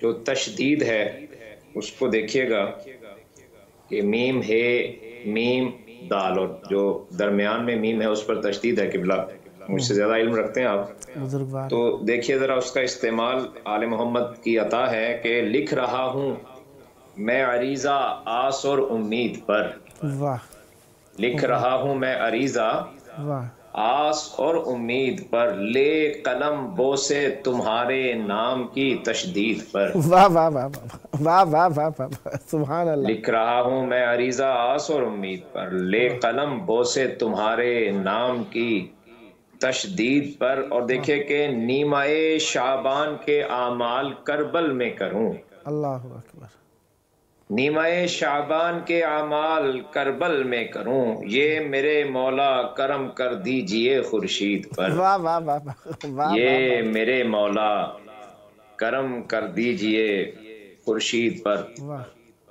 جو تشدید ہے اس کو دیکھیے گا کہ میم ہے، میم دال، اور جو درمیان میں میم ہے اس پر تشدید ہے۔ قبلہ مجھ سے زیادہ علم رکھتے ہیں آپ، بزرگوار تو دیکھیے ذرا اس کا استعمال آل محمد کی عطا ہے کہ لکھ رہا ہوں میں عریضہ آس اور امید پر، واہ لکھ رہا ہوں میں عریضہ واہ آس اور امید پر، لے قلم بو سے تمہارے نام کی تشدید پر۔ واہ واہ واہ واہ واہ واہ واہ، سبحان اللہ۔ لکھ رہا ہوں میں عریضہ آس اور امید پر، لے قلم بو سے تمہارے نام کی تشدید پر۔ اور دیکھیں کہ نیمہ شعبان کے اعمال کربل میں کروں، اللہ اکبر، نیمہ شعبان کے اعمال کربل میں کروں، یہ میرے مولا کرم کر دیجئے خورشید پر، واہ واہ واہ واہ واہ یہ میرے مولا کرم کر دیجئے خورشید پر۔ واہ،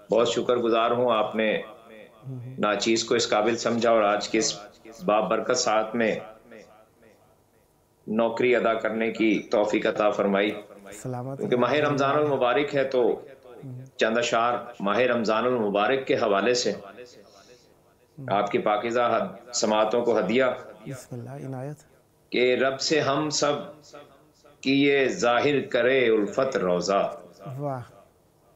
بہت شکر گزار ہوں آپ نے ناچیز کو اس قابل سمجھا اور آج کی اس بابرکت ساعت میں نوکری ادا کرنے کی توفیق عطا فرمائی۔ سلامت کیونکہ ماہ رمضان المبارک ہے تو چند اشعار ماہ رمضان المبارک کے حوالے سے آپ کی پاکیزہ سماعتوں کو ہدیہ بسم اللہ، عنایت۔ کہ رب سے ہم سب کی یہ ظاہر کرے الفت روزہ، واہ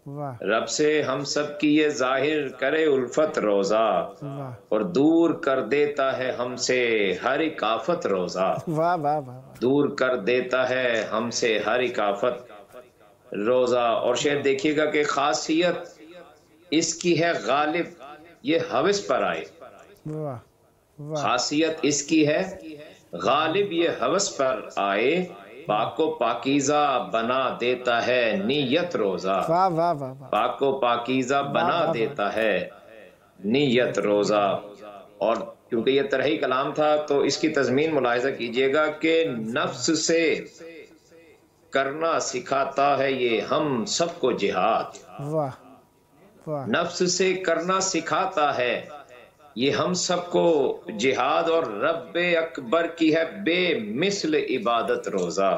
واہ رب سے ہم سب کی یہ ظاہر کرے الفت روزہ، واہ اور دور کر دیتا ہے ہم سے ہر ایک آفت روزہ، واہ واہ واہ، دور کر دیتا ہے ہم سے ہر ایک آفت روزہ۔ اور شاید دیکھیے گا کہ خاصیت اس کی ہے غالب یہ ہوس پر آئے، واہ واہ، خاصیت اس کی ہے غالب یہ ہوس پر آئے، پاک و پاکیزہ بنا دیتا ہے نیت روزہ، واہ واہ واہ واہ، پاک و پاکیزہ بنا دیتا ہے نیت روزہ۔ اور کیونکہ یہ طرحی کلام تھا تو اس کی تضمین ملاحظہ کیجئے گا کہ نفس سے کرنا سکھاتا ہے یہ ہم سب کو جہاد، واہ واہ، نفس سے کرنا سکھاتا ہے یہ ہم سب کو جہاد، اور رب اکبر کی ہے بے مثل عبادت روزہ،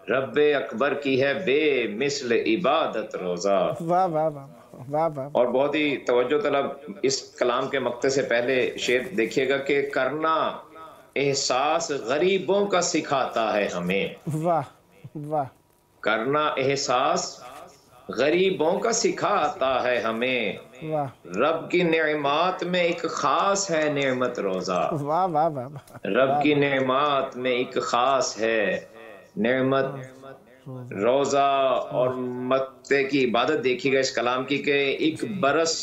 رب اکبر کی ہے بے مثل عبادت روزہ۔ واہ واہ واہ واہ واہ، اور بہت ہی توجہ طلب اس کلام کے مقطع سے پہلے شعر دیکھیے گا کہ کرنا احساس غریبوں کا سکھاتا ہے ہمیں، واہ واہ، کرنا احساس غریبوں کا سکھاتا ہے ہمیں، واہ رب کی نعمات میں ایک خاص ہے نعمت روزہ، واہ واہ واہ، رب کی نعمات میں ایک خاص ہے نعمت روزہ۔ اور مکتے کی عبادت دیکھیے گا اس کلام کی کہ ایک برس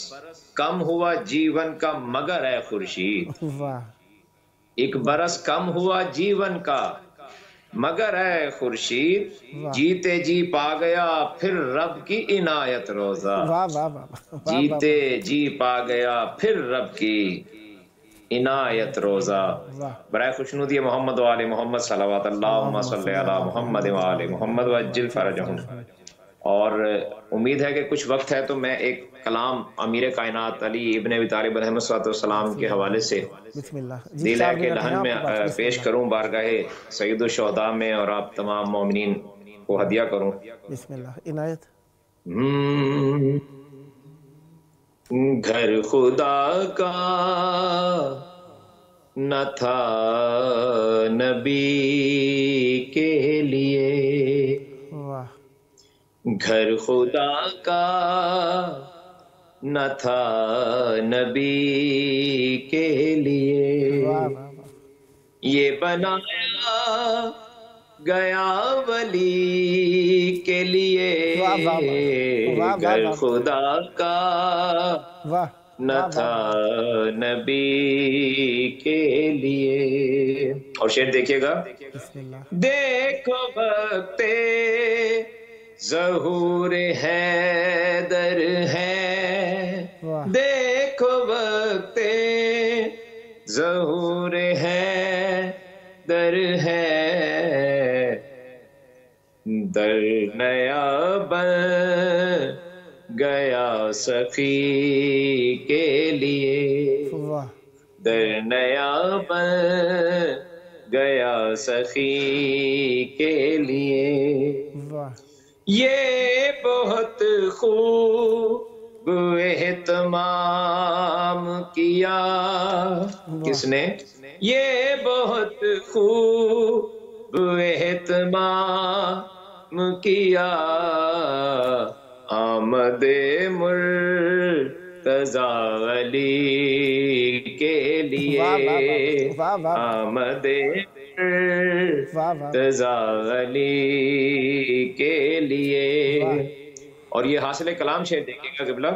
کم ہوا جیون کا مگر ہے خورشید، واہ ایک برس کم ہوا جیون کا مگر ہے خورشید، جیتے جی پا گیا پھر رب کی عنایت روزہ، واہ واہ واہ، جیتے جی پا گیا پھر رب کی عنایت روزہ۔ برائے خوشنودی محمد و آل محمد صلوات اللہم صلی علی محمد و آل محمد وعجل فرجہم۔ اور امید ہے کہ کچھ وقت ہے تو میں ایک کلام امیر کائنات علی ابن ابی طالب علیہ السلام کے حوالے سے بسم اللہ، دل ہے کہ لہن میں پیش کروں بارگاہ سید الشہداء میں، اور آپ تمام مومنین کو ہدیہ کروں۔ بسم اللہ، عنایت۔ گھر خدا کا نہ تھا نبی کے لیے، واہ گھر خدا کا نہ تھا نبی کے لیے، واہ واہ واہ، یہ بنایا گیا ولی کے لیے، واہ واہ واہ، واہ گھر واہ خدا کا واہ، نہ تھا نبی کے لیے۔ اور شعر دیکھیے گا، بسم اللہ، دیکھو وقت ظہور حیدر ہے، واہ دیکھو وقت ظہور حیدر ہے، در نیا بن گیا سخی کے لیے، واہ در نیا بن گیا سخی کے لیے، واہ، یہ بہت خوب اہتمام کیا. کس نے؟ یہ بہت خوب اہتمام کیا آمد مرتضی علی کے لیے. آمد مرتضی علی کے لیے. اور یہ حاصل کلام شعر دیکھیے گا قبلہ.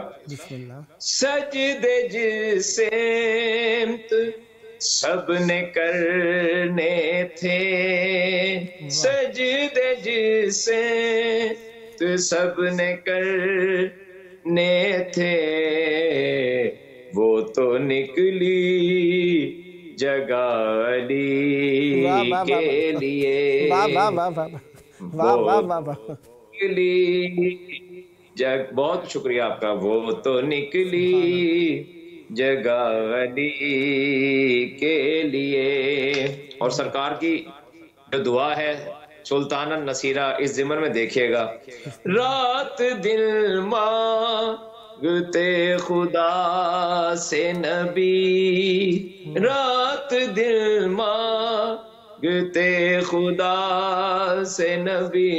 سجدے جس سمت سب نے کرنے تھے، سجدے جس سمت سب نے کرنے تھے، وہ تو نکلی جگہ علی کے لیے. بہت شکریہ آپ کا. وہ تو نکلی جگہ علی کے لیے. اور سرکار کی جو دعا ہے سلطان النصیرہ اس ضمن میں دیکھیے گا. رات دل مانگتے خدا سے نبی، رات دل مانگتے خدا سے نبی،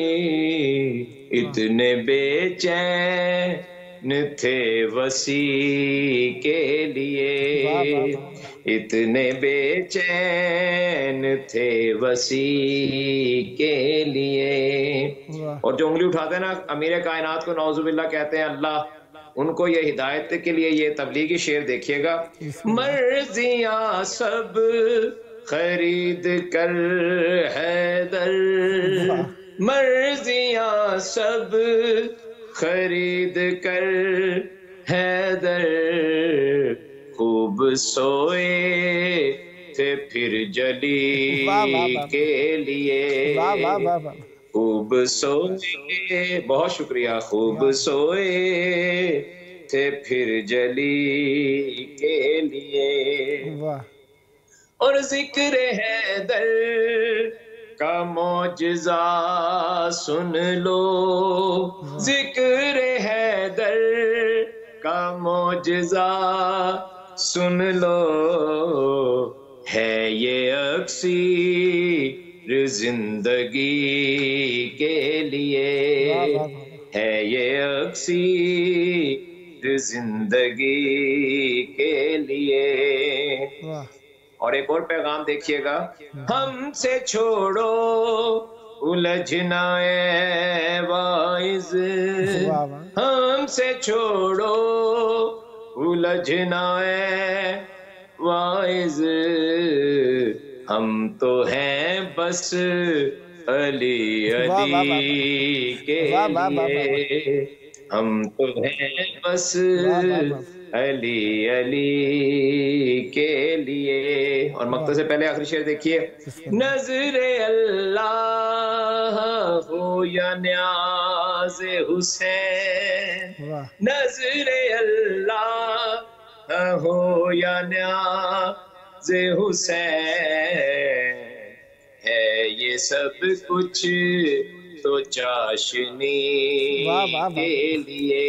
اتنے بے چین تھے وسیع کے لیے، اتنے بے چین تھے وسیع کے لیے. اور جو انگلی اٹھاتے ہیں نا امیر کائنات کو نعوذ باللہ کہتے ہیں اللہ، ان کو یہ ہدایت کے لیے یہ تبلیغی شعر دیکھیے گا. مرضیاں سب خرید کر حیدر، مرضیاں سب خرید کر حیدر، خوب سوئے تھے پھر جلی کے لیے. خوب سوئے، بہت شکریہ. خوب سوئے تھے پھر جلی کے لیے. اور ذکر حیدر کا معجزہ سن لو، ذکر حیدر کا معجزہ سن لو، ہے یہ اکسیر زندگی کے لیے، ہے یہ اکسیر زندگی کے لیے. اور ایک اور پیغام دیکھیے گا. ہم سے چھوڑو الجھنا اے واعظ، ہم سے چھوڑو الجھنا اے واعظ، ہم تو ہیں بس علی علی کے لیے، ہم تو ہیں بس علی علی کے لیے. اور مقطع سے پہلے آخری شعر دیکھیے. نظر اللہ ہو یا نیاز حسین، نظر اللہ ہو یا نیاز حسین، ہے یہ سب کچھ تو چاشنی کے لیے،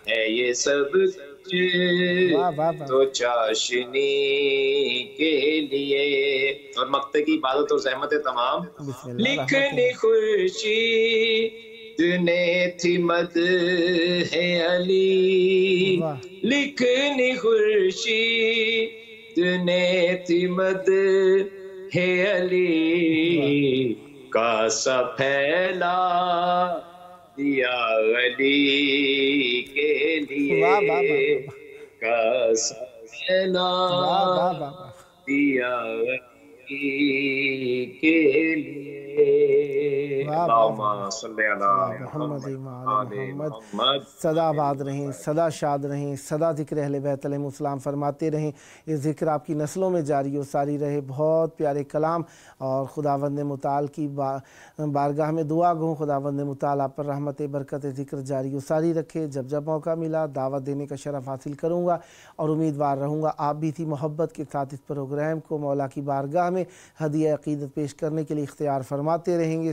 ہے یہ سب کچھ تو چاشنی کے لیے. اور مقطع کی عبادت اور زحمت تمام. لکھنی خورشید نے تھی مدح علی، لکھنی خورشید نے تھی مدح علی، کاسا پھیلا دیا علی کے لیے، کاسا پھیلا دیا علی کے لیے. اللہم صلی علی محمد محمد. صدا آباد رہیں، صدا شاد رہیں، صدا ذکر اہل بیت علیہ السلام فرماتے رہیں. یہ ذکر آپ کی نسلوں میں جاری و ساری رہے. بہت پیارے کلام. اور خداوند متعال کی بارگاہ میں دعا گو خداوند متعال آپ پر رحمت برکت ذکر جاری و ساری رکھے. جب جب موقع ملا دعوت دینے کا شرف حاصل کروں گا اور امیدوار رہوں گا آپ بھی تھی محبت کے ساتھ اس پروگرام کو مولا کی بارگاہ میں ہدیہ عقیدت پیش کرنے کے لیے اختیار فرماتے رہیں گے.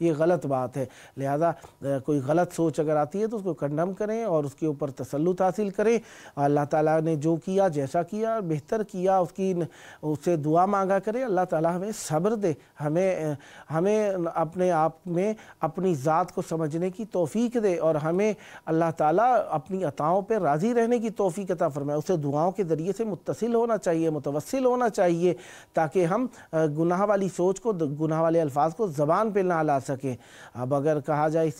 یہ غلط بات ہے۔ لہذا کوئی غلط سوچ اگر آتی ہے تو اس کو کنڈم کریں اور اس کے اوپر تسلط حاصل کریں۔ اللہ تعالیٰ نے جو کیا، جیسا کیا، بہتر کیا، اس سے دعا مانگا کرے، اللہ تعالیٰ ہمیں صبر دے، ہمیں اپنے آپ میں اپنی ذات کو سمجھنے کی توفیق دے، اور ہمیں اللہ تعالیٰ اپنی عطاؤں پہ راضی رہنے کی توفیق عطا فرمائے۔ اسے دعاؤں کے ذریعے سے متصل ہونا چاہیے، متوسل ہونا چاہیے، تاکہ ہم گناہ والی سوچ کو، گناہ والے الفاظ کو زبان پہ نہ لا سکیں۔ اب اگر کہا جائے جس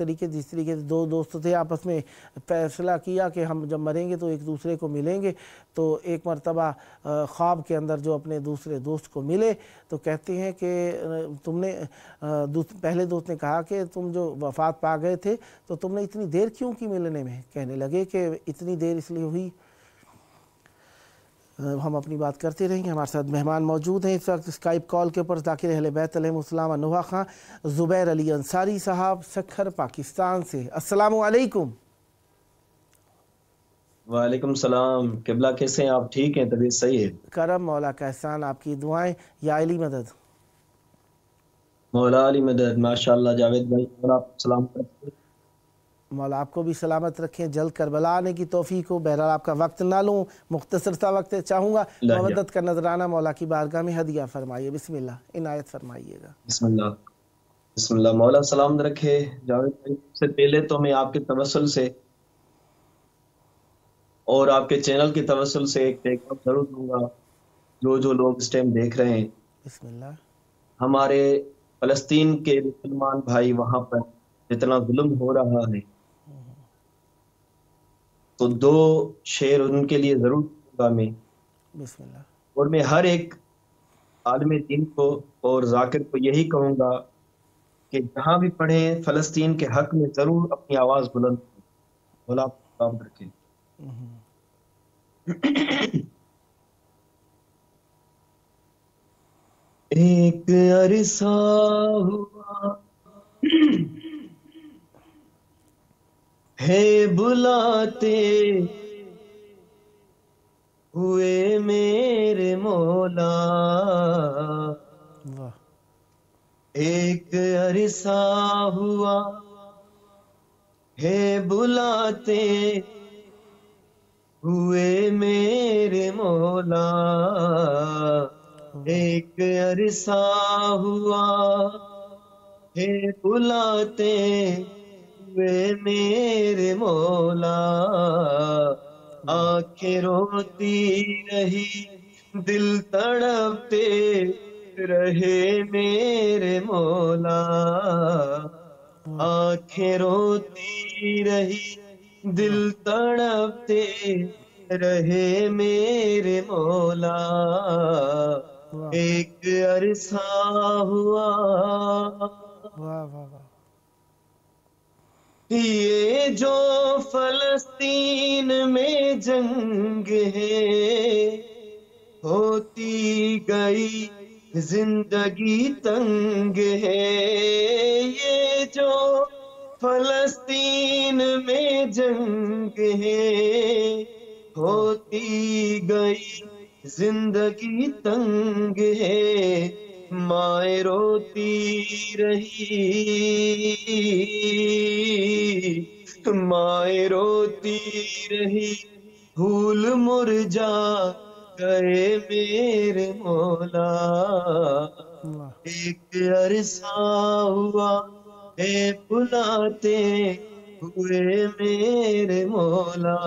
طریقے سے دو دوست تھے، آپس میں فیصلہ کیا کہ ہم جب مریں گے تو ایک دوسرے کو ملیں گے، تو ایک مرتبہ خواب کے اندر جو اپنے دوسرے دوست کو ملے تو کہتے ہیں کہ تم نے، پہلے دوست نے کہا کہ تم جو وفات پا گئے تھے تو تم نے اتنی دیر کیوں کی ملنے میں؟ کہنے لگے کہ اتنی دیر اس لیے ہوئی۔ ہم اپنی بات کرتے رہیں گے۔ ہمارے ساتھ مہمان موجود ہیں اس وقت اسکائپ کال کے اوپر، ذاکر اہل بیت علیہ السلام انوہا خان زبیر علی انصاری صاحب سکھر پاکستان سے۔ السلام علیکم۔ وعلیکم السلام، قبلہ کیسے ہیں آپ؟ ٹھیک ہیں؟ طبیعت صحیح ہے؟ کرم مولا کا احسان، آپ کی دعائیں، یا علی مدد۔ مولا علی مدد، ماشاءاللہ۔ جاوید بھائی اور آپ کو سلام کرتے ہیں۔ مولا آپ کو بھی سلامت رکھیں، جلد کربلا آنے کی توفیق ہو۔ بہرحال آپ کا وقت نہ لوں، مختصر سا وقت ہے، چاہوں گا مودت کا نذرانہ مولا کی بارگاہ میں ہدیہ فرمائیے۔ بسم اللہ، عنایت فرمائیے گا۔ بسم اللہ، بسم اللہ۔ مولا سلام رکھے جاوید بھائی۔ سے پہلے تو میں آپ کے توسل سے اور آپ کے چینل کے توسل سے ایک پیغام ضرور دوں گا۔ جو لوگ اس ٹائم دیکھ رہے ہیں، بسم اللہ۔ ہمارے فلسطین کے مسلمان بھائی، وہاں پر جتنا ظلم ہو رہا ہے، تو 2 شعر ان کے لیے ضرور دوں گا میں، بسم اللہ۔ اور میں ہر ایک عالم دین کو اور ذاکر کو یہی کہوں گا کہ جہاں بھی پڑھیں فلسطین کے حق میں ضرور اپنی آواز بلند کریں۔ مولا آپ کو سلام رکھیں۔ ایک عرصہ ہوا ہے بلاتے ہوئے میرے مولا، واہ۔ ایک عرصہ ہوا ہے بلاتے ہوئے میرے مولا، ایک عرصہ ہوا ہے بلاتے ہوئے میرے مولا، آنکھیں روتی رہی دل تڑپتے رہے میرے مولا، آنکھیں روتی رہی دل تڑپتے رہے میرے مولا، ایک عرصہ ہوا۔ واہ واہ واہ۔ یہ جو فلسطین میں جنگ ہے، ہوتی گئی زندگی تنگ ہے، یہ جو فلسطین میں جنگ ہے، ہوتی گئی زندگی تنگ ہے، مائیں روتی رہی، مائیں روتی رہی، پھول مرجھا گئے میرے مولا، ایک عرصہ ہوا ہے بلاتے ہوئے میرے مولا،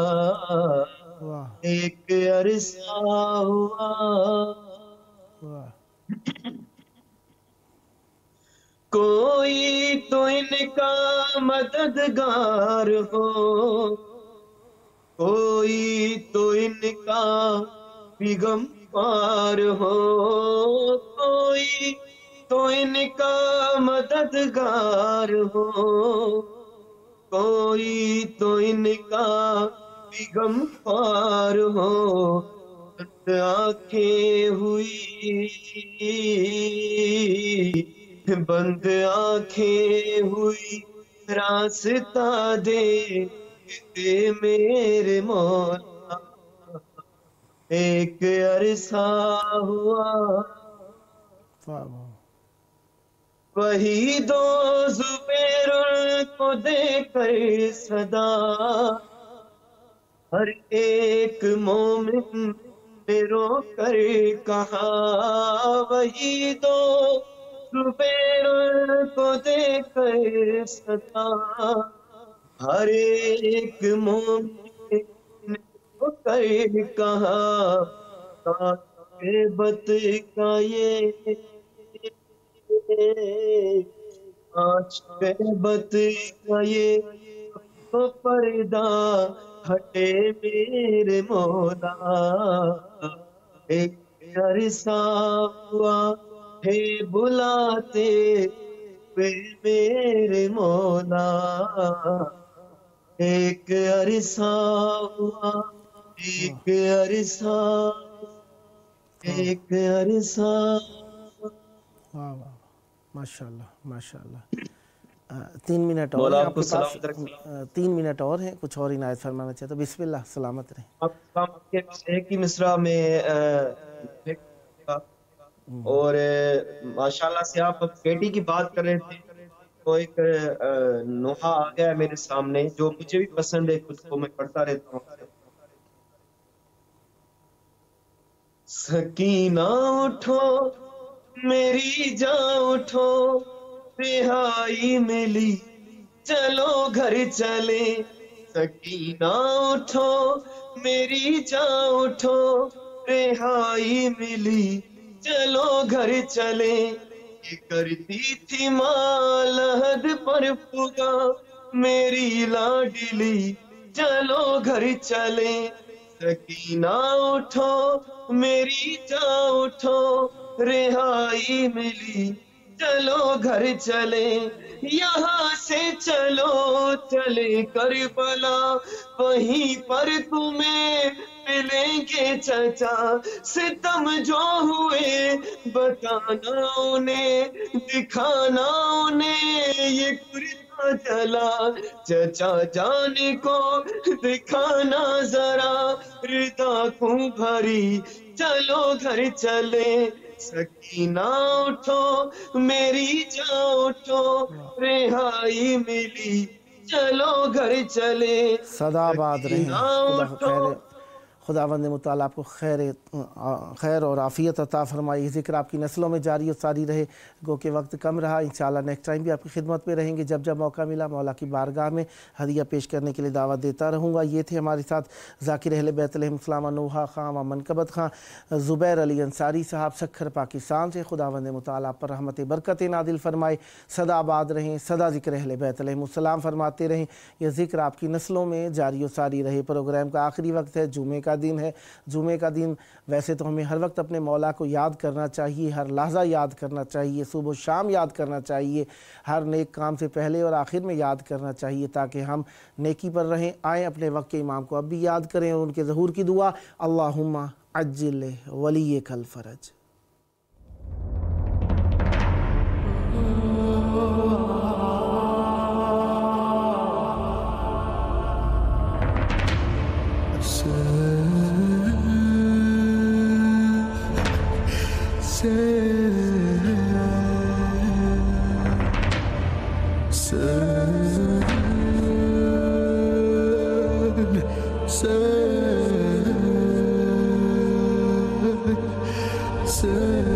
ایک عرصہ ہوا۔ کوئی تو ان کا مددگار ہو، کوئی تو ان کا پیغمبر ہو، کوئی تو ان کا مددگار ہو، کوئی تو ان کا پیغمبر ہو، آنکھیں ہوئی بند آنکھیں ہوئی راستہ دے میرے مولا، ایک عرصہ ہوا۔ وہی دو زبیر کو دے کر صدا ہر ایک مومن نے رو کر کہا، وہی دو زبیر کو دے کر صدا ہر ایک مومن نے رو کر کہا، بت کا یہ بت کا یہ پردہ ہٹے میرے مولا، ایک عرصہ ہوا ہے بلاتے ہوئے میرے مولا، ایک عرصہ ہوا، ایک عرصہ، ایک عرصہ۔ واہ واہ ماشاء اللہ ماشاء اللہ۔ 3 منٹ اور مولا ہیں آپ آپ کو کے پاس، سلامت رکھے۔ 3 منٹ اور ہیں، کچھ اور عنایت فرمانا چاہتے تو بسم اللہ، سلامت رہیں۔ آپ کے ایک ہی مصرع میں اور ماشاءاللہ سے آپ بیٹی کی بات کر رہے تھے تو ایک نوحہ آ گیا ہے میرے سامنے جو مجھے بھی پسند ہے، خود کو میں پڑھتا رہتا ہوں۔ سکینہ اٹھو میری جان اٹھو، رہائی ملی چلو گھر چلے، سکینہ اٹھو میری جان اٹھو، رہائی ملی چلو گھر چلے، یہ کرتی تھی ماں لحد پر پگا میری لاڈلی چلو گھر چلے، سکینہ اٹھو میری جان اٹھو، رہائی ملی چلو گھر چلے، یہاں سے چلو چلے کربلا، وہیں پر تمہیں ملیں گے چچا، ستم جو ہوئے بتانا انہیں، دکھانا انہیں یہ کرتا چلا، چچا جان کو دکھانا ذرا ردا کو بھری چلو گھر چلے، سکینہ اٹھو میری جان اٹھو، رہائی ملی چلو گھر چلے، صدا آباد رہیں، سکینہ اٹھو۔ خداوند متعال آپ کو خیر اور عافیت عطا فرمائی، ذکر آپ کی نسلوں میں جاری و ساری رہے، گو کہ وقت کم رہا، انشاءاللہ نیکسٹ ٹائم بھی آپ کی خدمت میں رہیں گے، جب جب موقع ملا مولا کی بارگاہ میں ہدیہ پیش کرنے کے لیے دعوت دیتا رہوں گا۔ یہ تھے ہمارے ساتھ ذاکر اہل بیت الحم سلامہ نوحہ خان و منقبت خان زبیر علی انصاری صاحب سکھر پاکستان سے۔ خداوند متعال آپ پر رحمت برکت نازل فرمائے، سدا آباد رہیں، سدا ذکر اہل بیت الحم السلام فرماتے رہیں، یہ ذکر آپ کی نسلوں میں جاری و ساری رہے۔ پروگرام کا آخری وقت ہے، جمعے کا دن ہے، جمعے کا دن ویسے تو ہمیں ہر وقت اپنے مولا کو یاد کرنا چاہیے، ہر لحظہ یاد کرنا چاہیے، صبح و شام یاد کرنا چاہیے، ہر نیک کام سے پہلے اور آخر میں یاد کرنا چاہیے تاکہ ہم نیکی پر رہیں۔ آئیں اپنے وقت کے امام کو اب بھی یاد کریں اور ان کے ظہور کی دعا، اللہم عجل ولیک الفرج۔ Say